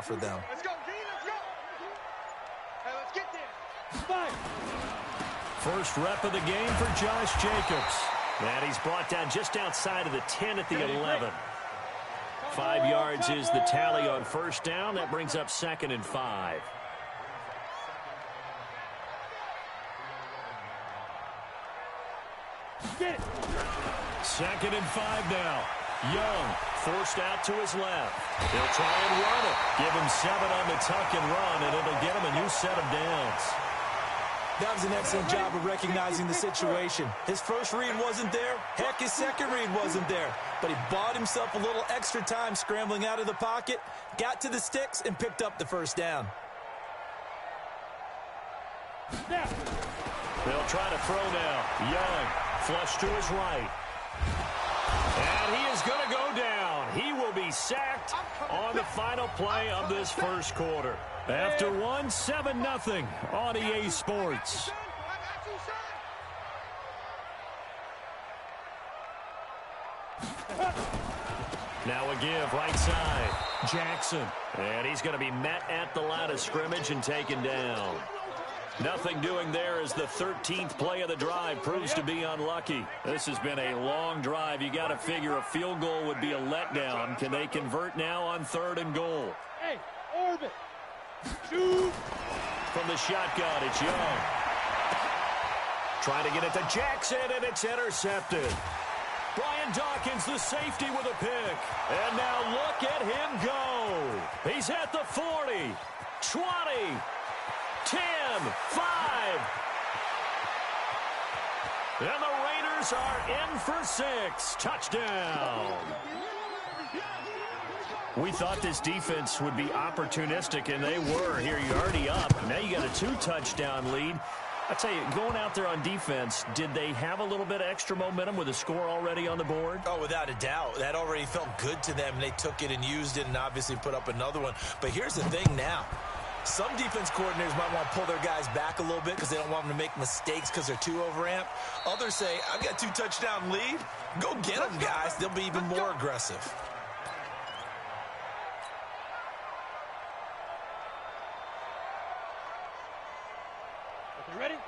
for them. Let's go, G, let's go. Hey, let's get there. Five. First rep of the game for Josh Jacobs. And he's brought down just outside of the 10 at the 11. 5 yards is the tally on first down. That brings up 2nd and 5. Get it. 2nd and 5 now. Young forced out to his left. He'll try and run it. Give him 7 on the tuck and run, and it'll get him a new set of downs. That was an excellent job of recognizing the situation. His first read wasn't there. Heck, his second read wasn't there. But he bought himself a little extra time scrambling out of the pocket, got to the sticks, and picked up the first down. They'll try to throw now. Young, flush to his right. And he is going to go down. He will be sacked on the final play of this first quarter. After 7-0 on EA Sports. Now a give right side. Jackson. And he's going to be met at the line of scrimmage and taken down. Nothing doing there as the 13th play of the drive proves to be unlucky. This has been a long drive. You got to figure a field goal would be a letdown. Can they convert now on 3rd and goal? Hey, orbit. Shoot. From the shotgun, it's Young. Trying to get it to Jackson, and it's intercepted. Brian Dawkins, the safety, with a pick. And now look at him go. He's at the 40, 20, 10, 5. And the Raiders are in for 6. Touchdown. We thought this defense would be opportunistic, and they were. Here, you're already up. Now you got a 2-touchdown lead. I tell you, going out there on defense, did they have a little bit of extra momentum with a score already on the board? Oh, without a doubt. That already felt good to them. They took it and used it and obviously put up another one. But here's the thing now. Some defense coordinators might want to pull their guys back a little bit because they don't want them to make mistakes because they're too overamped. Others say, I've got 2-touchdown lead. Go get them, guys. They'll be even more aggressive.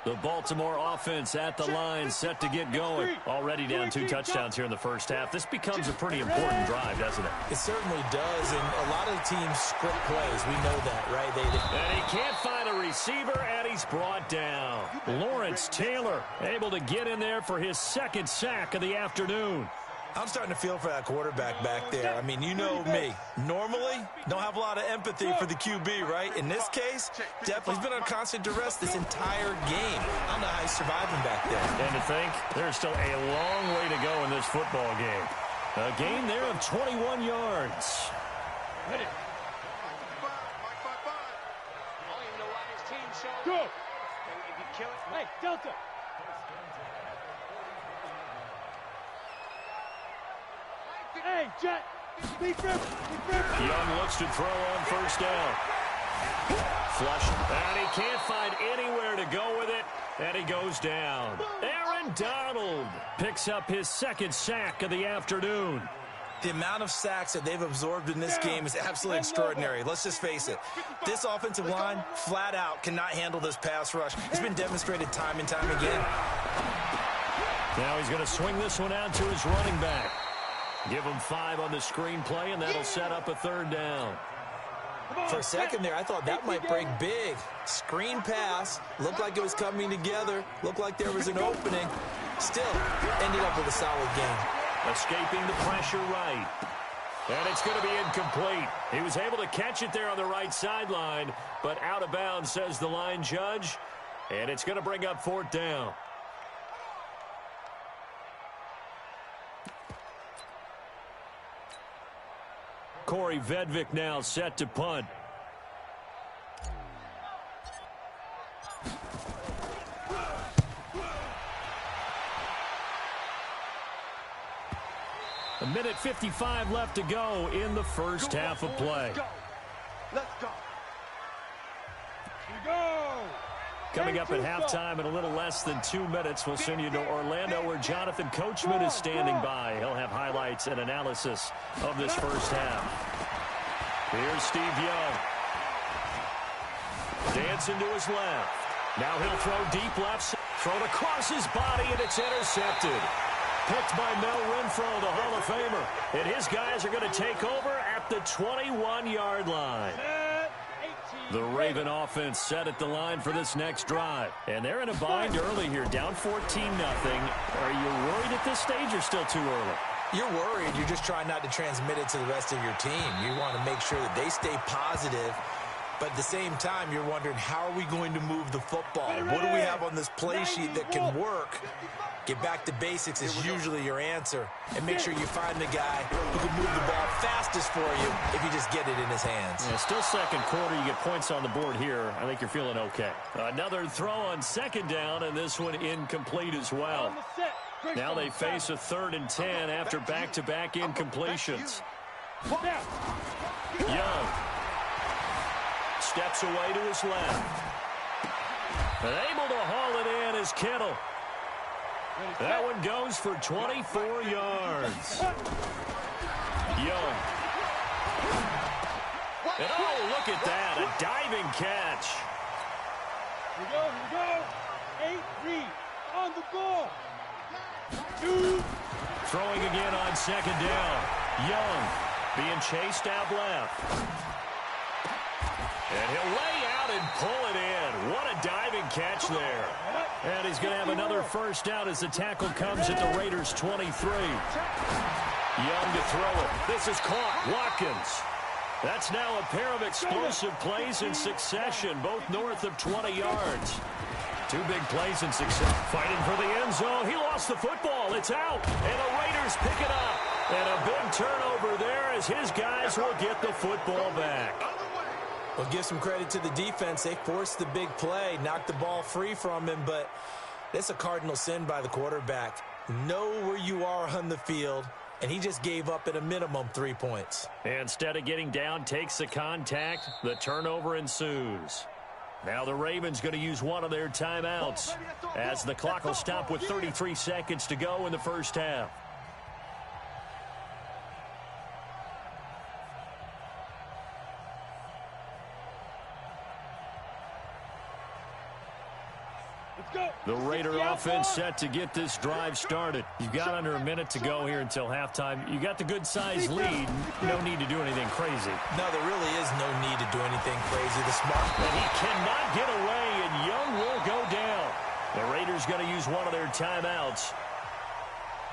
The Baltimore offense at the line, set to get going. Already down 2 touchdowns here in the first half. This becomes a pretty important drive, doesn't it? It certainly does, and a lot of the teams script plays. We know that, right? And he can't find a receiver, and he's brought down. Lawrence Taylor able to get in there for his 2nd sack of the afternoon. I'm starting to feel for that quarterback back there. I mean, you know me. Normally, don't have a lot of empathy for the QB, right? In this case, definitely he's been on constant duress this entire game. I don't know how he's surviving back there. And to think, there's still a long way to go in this football game. A gain there of 21 yards. Go. Hey, Delta. Hey, Jet. Young looks to throw on first down. Flush. And he can't find anywhere to go with it. And he goes down. Aaron Donald picks up his 2nd sack of the afternoon. The amount of sacks that they've absorbed in this game is absolutely extraordinary. Let's just face it. This offensive line, flat out, cannot handle this pass rush. It's been demonstrated time and time again. Now he's going to swing this one out to his running back. Give him 5 on the screenplay, and that'll set up a 3rd down. For a second there, I thought that might break big. Screen pass, looked like it was coming together, looked like there was an opening. Still, ended up with a solid game. Escaping the pressure right. And it's going to be incomplete. He was able to catch it there on the right sideline, but out of bounds, says the line judge. And it's going to bring up 4th down. Corey Vedvik now set to punt. A minute 55 left to go in the first half of play. Let's go. Here we go. Coming up at halftime in a little less than 2 minutes, we'll send you to Orlando where Jonathan Coachman is standing by. He'll have highlights and analysis of this first half. Here's Steve Young. Dancing to his left. Now he'll throw deep left. Thrown across his body, and it's intercepted. Picked by Mel Renfro, the Hall of Famer. And his guys are going to take over at the 21-yard line. The Raven offense set at the line for this next drive. And they're in a bind early here, down 14-0. Are you worried at this stage or still too early? You're worried. You're just trying not to transmit it to the rest of your team. You want to make sure that they stay positive. But at the same time, you're wondering, how are we going to move the football? What do we have on this play sheet that can work? Get back to basics is usually your answer. And make sure you find the guy who can move the ball fastest for you if you just get it in his hands. Yeah, still second quarter. You get points on the board here. I think you're feeling okay. Another throw on second down, and this one incomplete as well. Now they face a 3rd and 10 after back-to-back incompletions. Young steps away to his left. And able to haul it in is Kittle. That one goes for 24 yards. Young. And oh, look at that, a diving catch. Here we go. 8-3 on the ball. Throwing again on second down. Young being chased out left. And he'll lay out and pull it in. What a diving catch there. And he's going to have another first down as the tackle comes at the Raiders' 23. Young to throw it. This is caught. Watkins. That's now a pair of explosive plays in succession, both north of 20 yards. 2 big plays in succession. Fighting for the end zone. He lost the football. It's out. And the Raiders pick it up. And a big turnover there as his guys will get the football back. Well, give some credit to the defense. They forced the big play, knocked the ball free from him, but that's a cardinal sin by the quarterback. Know where you are on the field, and he just gave up at a minimum 3 points. Instead of getting down, takes the contact. The turnover ensues. Now the Ravens going to use one of their timeouts as the clock will stop with 33 seconds to go in the first half. The Raider offense set to get this drive started. You've got under a minute to go here until halftime. You got the good-sized lead. No need to do anything crazy. No, there really is no need to do anything crazy. The smart play. He cannot get away, and Young will go down. The Raiders going to use one of their timeouts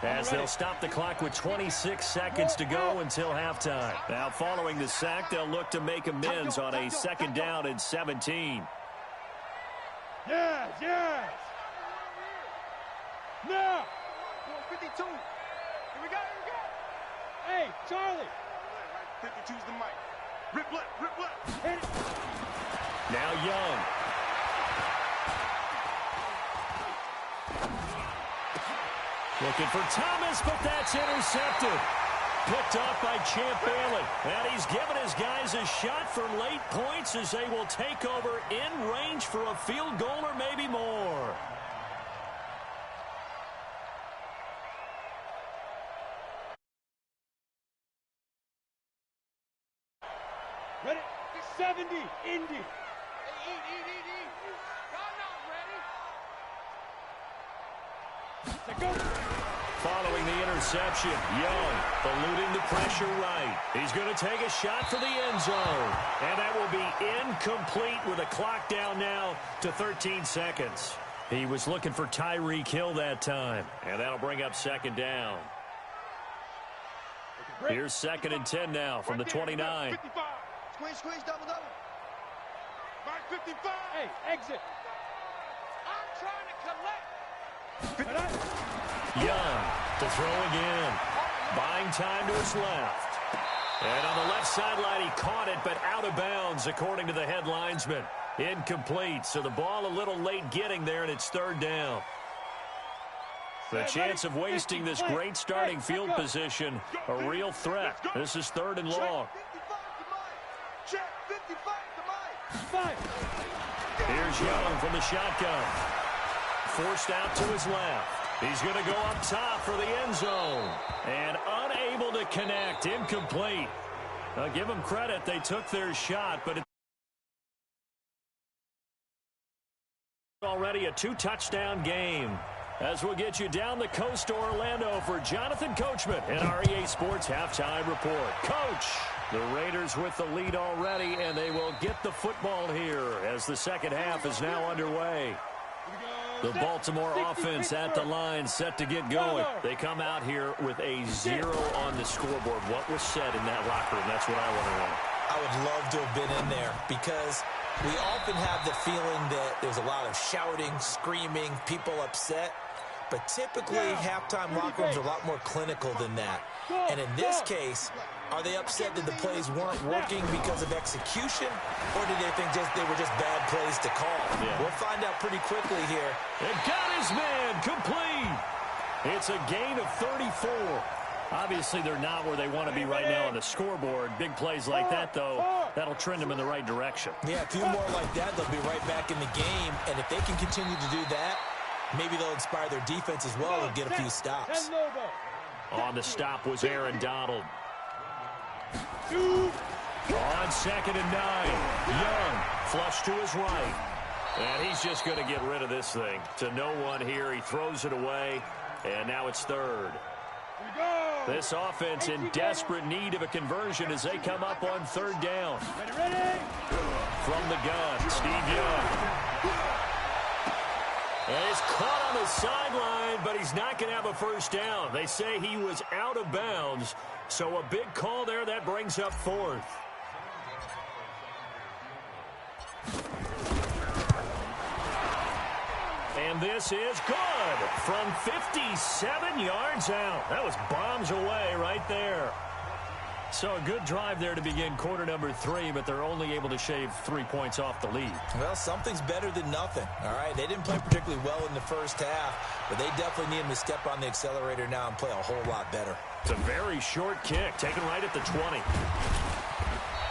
as they'll stop the clock with 26 seconds to go until halftime. Now, following the sack, they'll look to make amends on a 2nd down and 17. Yes, yes. Now. 52. Here we go, Hey, Charlie. 52's the mic. Rip left. Hit it. Now Young. Looking for Thomas, but that's intercepted. Picked off by Champ Bailey. And he's given his guys a shot for late points as they will take over in range for a field goal or maybe more. Ready? 70, Indy. Eat. I'm not ready. Go. Following the interception, Young eluding the pressure right. He's going to take a shot for the end zone. And that will be incomplete with a clock down now to 13 seconds. He was looking for Tyreek Hill that time. And that'll bring up 2nd down. Here's 2nd and 10 now from the 29. Squeeze, double. Mark 55. Hey, exit. I'm trying to collect. Young to throw again. Buying time to his left. And on the left sideline, he caught it, but out of bounds, according to the head linesman. Incomplete, so the ball a little late getting there, and it's 3rd down. The chance of wasting this great starting field position, a real threat. This is 3rd and long. Here's Young from the shotgun. Forced out to his left. He's going to go up top for the end zone. And unable to connect. Incomplete. Give them credit. They took their shot, but it's already a 2-touchdown game. As we'll get you down the coast to Orlando for Jonathan Coachman in our EA Sports Halftime Report. Coach, the Raiders with the lead already, and they will get the football here as the second half is now underway. The Baltimore offense at the line, set to get going. They come out here with a 0 on the scoreboard. What was said in that locker room? That's what I want to know. I would love to have been in there because we often have the feeling that there's a lot of shouting, screaming, people upset. But typically, halftime locker rooms are a lot more clinical than that. And in this case, are they upset that the plays weren't working because of execution? Or did they think they were just bad plays to call? Yeah. We'll find out pretty quickly here. It got his man complete. It's a gain of 34. Obviously, they're not where they want to be right now on the scoreboard. Big plays like that, though, that'll trend them in the right direction. Yeah, a few more like that, they'll be right back in the game. And if they can continue to do that, maybe they'll inspire their defense as well and get a few stops. On the stop was Aaron Donald. On 2nd and 9. Young, flush to his right. And he's just going to get rid of this thing. To no one here. He throws it away. And now it's 3rd. This offense in desperate need of a conversion as they come up on 3rd down. From the gun, Steve Young. And he's caught on the sideline, but he's not going to have a first down. They say he was out of bounds, so a big call there. That brings up 4th. And this is good from 57 yards out. That was bombs away right there. So a good drive there to begin quarter number 3, but they're only able to shave 3 points off the lead. Well, something's better than nothing, all right? They didn't play particularly well in the first half, but they definitely need him to step on the accelerator now and play a whole lot better. It's a very short kick, taken right at the 20.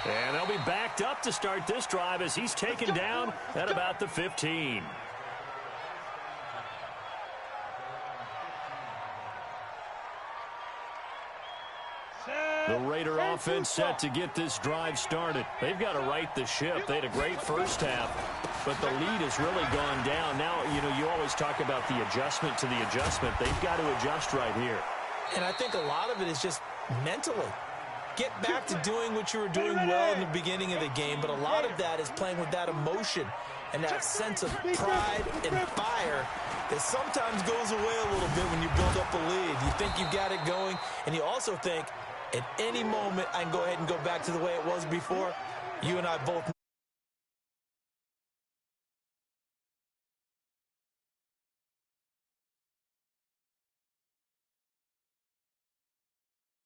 And they'll be backed up to start this drive as he's taken down at about the 15. The Raider offense set to get this drive started. They've got to right the ship. They had a great first half, but the lead has really gone down. Now, you always talk about the adjustment to the adjustment. They've got to adjust right here. And I think a lot of it is just mentally. Get back to doing what you were doing well in the beginning of the game, but a lot of that is playing with that emotion and that sense of pride and fire that sometimes goes away a little bit when you build up a lead. You think you've got it going, and you also think, at any moment, I can go ahead and go back to the way it was before. You and I both